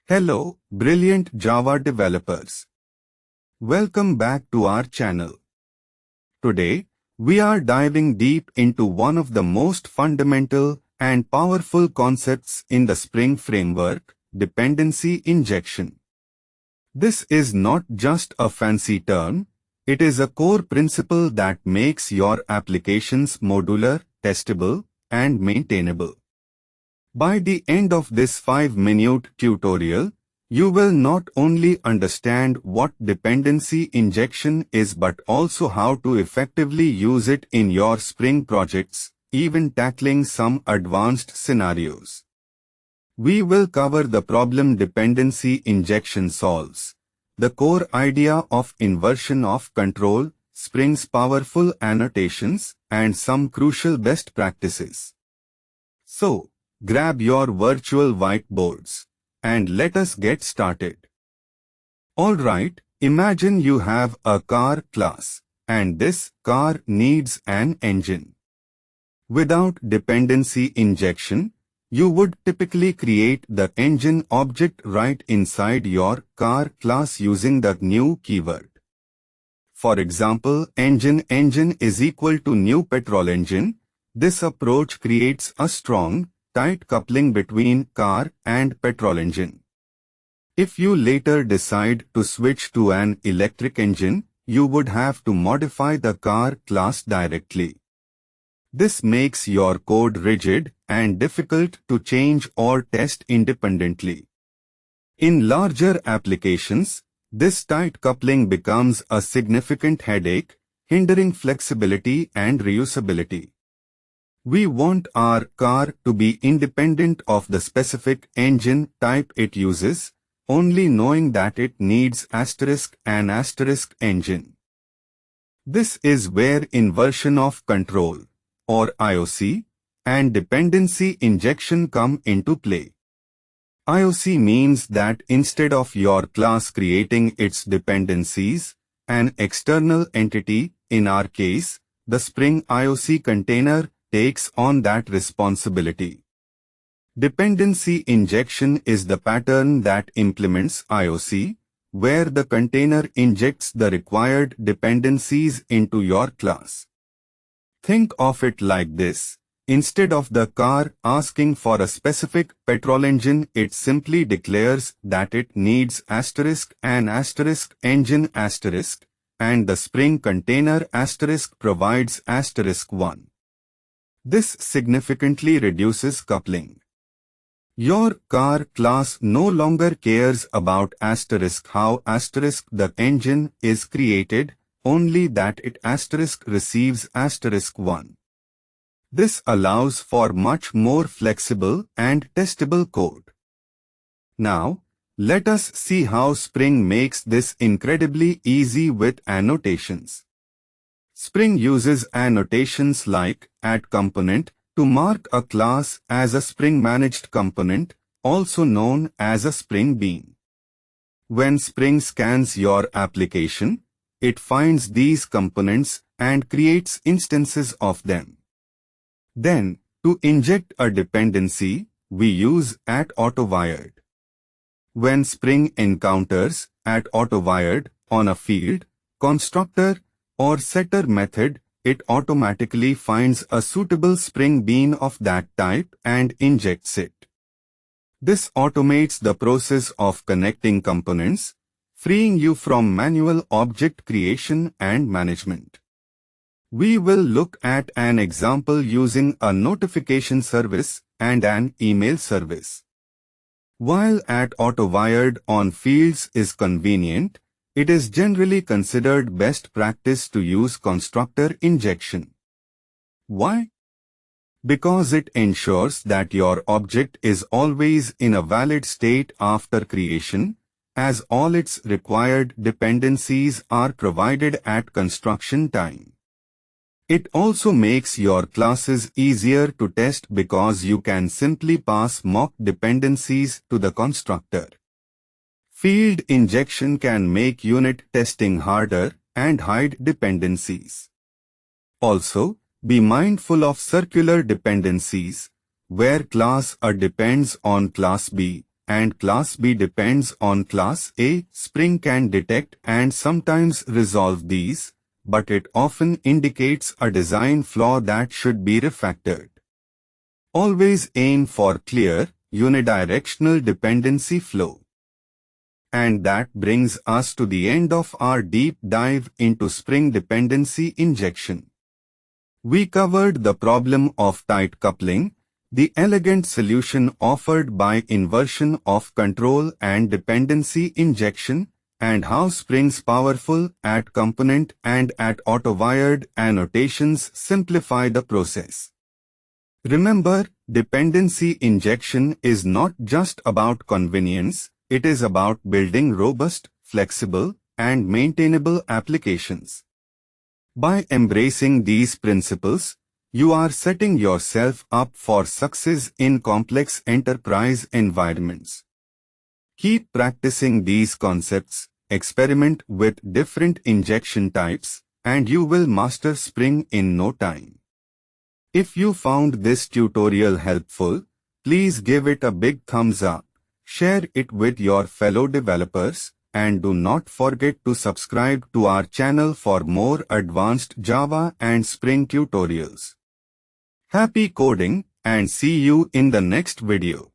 Hello, brilliant Java developers. Welcome back to our channel. Today, we are diving deep into one of the most fundamental and powerful concepts in the Spring framework, dependency injection. This is not just a fancy term, it is a core principle that makes your applications modular, testable, and maintainable. By the end of this 5-minute tutorial, you will not only understand what dependency injection is but also how to effectively use it in your Spring projects, even tackling some advanced scenarios. We will cover the problem dependency injection solves, the core idea of inversion of control, Spring's powerful annotations, and some crucial best practices. So, grab your virtual whiteboards and let us get started. Alright, imagine you have a car class and this car needs an engine. Without dependency injection, you would typically create the engine object right inside your car class using the new keyword. For example, engine is equal to new petrol engine. This approach creates a strong, tight coupling between car and petrol engine. If you later decide to switch to an electric engine, you would have to modify the car class directly. This makes your code rigid and difficult to change or test independently. In larger applications, this tight coupling becomes a significant headache, hindering flexibility and reusability. We want our car to be independent of the specific engine type it uses, only knowing that it needs an engine. This is where inversion of control, or IOC, and dependency injection come into play. IOC means that instead of your class creating its dependencies, an external entity, in our case, the Spring IOC container, takes on that responsibility. Dependency injection is the pattern that implements IOC, where the container injects the required dependencies into your class. Think of it like this. Instead of the car asking for a specific petrol engine, it simply declares that it needs an engine and the Spring container provides *1. This significantly reduces coupling. Your car class no longer cares about how the engine is created, only that it receives *1. This allows for much more flexible and testable code. Now, let us see how Spring makes this incredibly easy with annotations. Spring uses annotations like @component to mark a class as a Spring-managed component, also known as a Spring bean. When Spring scans your application, it finds these components and creates instances of them. Then, to inject a dependency, we use @AutoWired. When Spring encounters @AutoWired on a field, constructor, or setter method, it automatically finds a suitable Spring bean of that type and injects it. This automates the process of connecting components, freeing you from manual object creation and management. We will look at an example using a notification service and an email service. While @AutoWired on fields is convenient, it is generally considered best practice to use constructor injection. Why? Because it ensures that your object is always in a valid state after creation, as all its required dependencies are provided at construction time. It also makes your classes easier to test because you can simply pass mock dependencies to the constructor. Field injection can make unit testing harder and hide dependencies. Also, be mindful of circular dependencies, where class A depends on class B, and class B depends on class A. Spring can detect and sometimes resolve these, but it often indicates a design flaw that should be refactored. Always aim for clear, unidirectional dependency flow. And that brings us to the end of our deep dive into Spring Dependency Injection. We covered the problem of tight coupling, the elegant solution offered by inversion of control and dependency injection, and how Spring's powerful at component and at auto-wired annotations simplify the process. Remember, dependency injection is not just about convenience, it is about building robust, flexible, and maintainable applications. By embracing these principles, you are setting yourself up for success in complex enterprise environments. Keep practicing these concepts, experiment with different injection types, and you will master Spring in no time. If you found this tutorial helpful, please give it a big thumbs up, share it with your fellow developers, and do not forget to subscribe to our channel for more advanced Java and Spring tutorials. Happy coding, and see you in the next video.